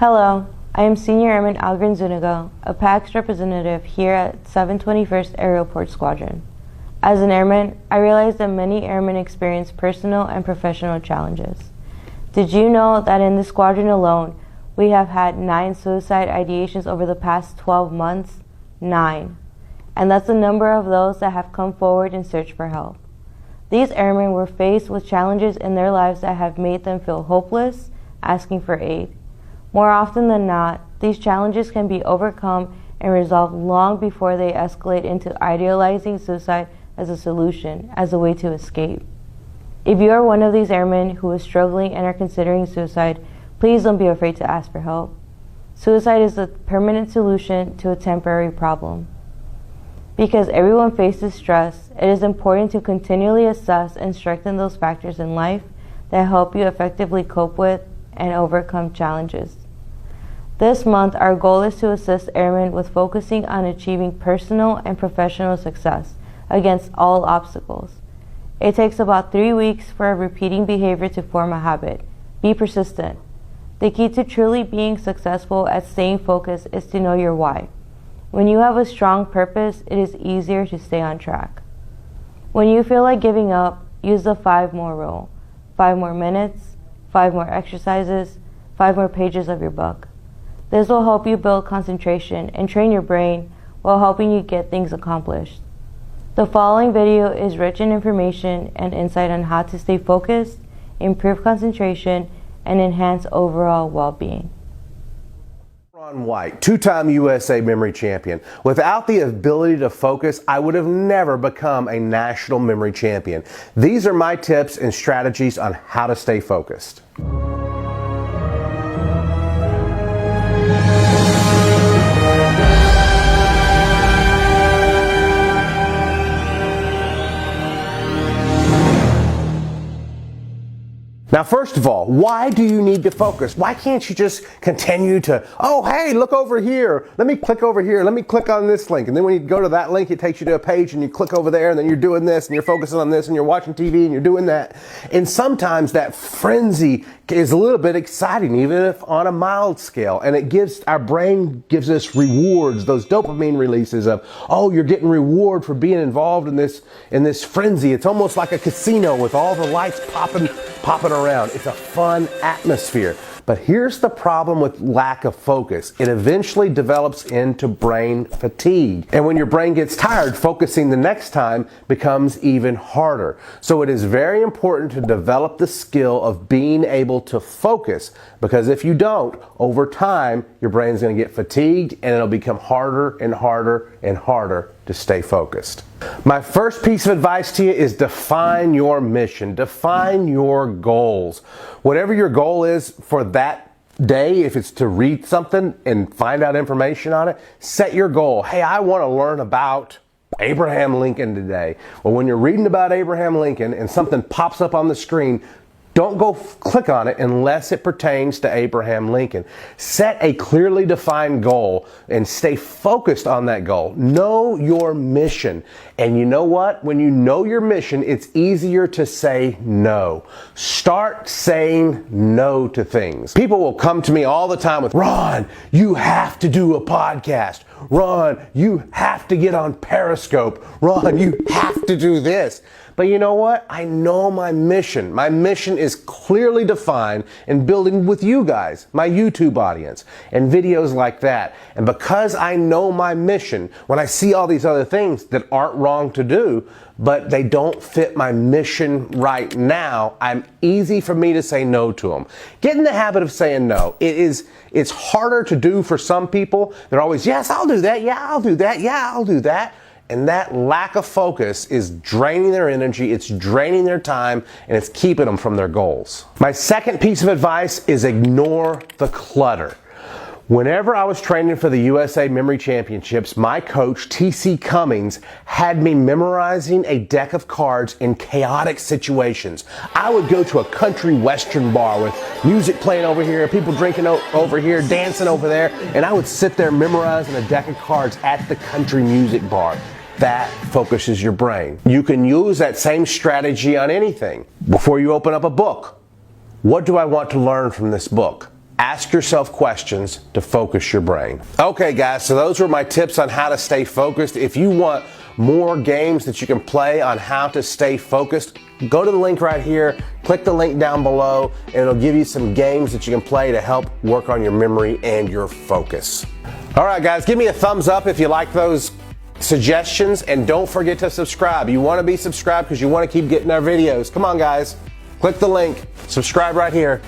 Hello, I am Senior Airman Algarin Zuniga, a PAX representative here at 721st Aeroport Squadron. As an airman, I realize that many airmen experience personal and professional challenges. Did you know that in the squadron alone, we have had 9 suicide ideations over the past 12 months? 9. And that's the number of those that have come forward in search for help. These airmen were faced with challenges in their lives that have made them feel hopeless, asking for aid. More often than not, these challenges can be overcome and resolved long before they escalate into idealizing suicide as a solution, as a way to escape. If you are one of these airmen who is struggling and are considering suicide, please don't be afraid to ask for help. Suicide is a permanent solution to a temporary problem. Because everyone faces stress, it is important to continually assess and strengthen those factors in life that help you effectively cope with and overcome challenges. This month, our goal is to assist airmen with focusing on achieving personal and professional success against all obstacles. It takes about 3 weeks for a repeating behavior to form a habit. Be persistent. The key to truly being successful at staying focused is to know your why. When you have a strong purpose, it is easier to stay on track. When you feel like giving up, use the 5 more rule. 5 more minutes, 5 more exercises, 5 more pages of your book. This will help you build concentration and train your brain while helping you get things accomplished. The following video is rich in information and insight on how to stay focused, improve concentration, and enhance overall well-being. White, 2-time USA memory champion. Without the ability to focus, I would have never become a national memory champion. These are my tips and strategies on how to stay focused. Now, first of all, why do you need to focus? Why can't you just continue to, oh, hey, look over here. Let me click over here. Let me click on this link. And then when you go to that link, it takes you to a page and you click over there and then you're doing this and you're focusing on this and you're watching TV and you're doing that. And sometimes that frenzy is a little bit exciting, even if on a mild scale. And it gives, our brain gives us rewards, those dopamine releases of, oh, you're getting reward for being involved in this frenzy. It's almost like a casino with all the lights popping around. It's a fun atmosphere. But here's the problem with lack of focus. It eventually develops into brain fatigue. And when your brain gets tired, focusing the next time becomes even harder. So it is very important to develop the skill of being able to focus, because if you don't, over time, your brain's going to get fatigued and it'll become harder and harder and harder to stay focused. My first piece of advice to you is define your mission. Define your goals. Whatever your goal is for that day, if it's to read something and find out information on it, set your goal. Hey, I want to learn about Abraham Lincoln today. Well, when you're reading about Abraham Lincoln and something pops up on the screen, don't go click on it unless it pertains to Abraham Lincoln. Set a clearly defined goal and stay focused on that goal. Know your mission. And you know what? When you know your mission, it's easier to say no. Start saying no to things. People will come to me all the time with, Ron, you have to do a podcast. Ron, you have to get on Periscope. Ron, you have to do this. But you know what? I know my mission. My mission is clearly defined in building with you guys, my YouTube audience, and videos like that. And because I know my mission, when I see all these other things that aren't wrong to do, but they don't fit my mission right now, it's easy for me to say no to them. Get in the habit of saying no. It's harder to do for some people. They're always, yes, I'll do that. Yeah, I'll do that. Yeah, I'll do that. And that lack of focus is draining their energy, it's draining their time, and it's keeping them from their goals. My second piece of advice is ignore the clutter. Whenever I was training for the USA Memory Championships, my coach, T.C. Cummings, had me memorizing a deck of cards in chaotic situations. I would go to a country western bar with music playing over here, people drinking over here, dancing over there, and I would sit there memorizing a deck of cards at the country music bar. That focuses your brain. You can use that same strategy on anything. Before you open up a book, what do I want to learn from this book? Ask yourself questions to focus your brain. Okay guys, so those were my tips on how to stay focused. If you want more games that you can play on how to stay focused, go to the link right here, click the link down below, and it'll give you some games that you can play to help work on your memory and your focus. All right guys, give me a thumbs up if you like those suggestions, and don't forget to subscribe. You want to be subscribed because you want to keep getting our videos. Come on guys, click the link, subscribe right here.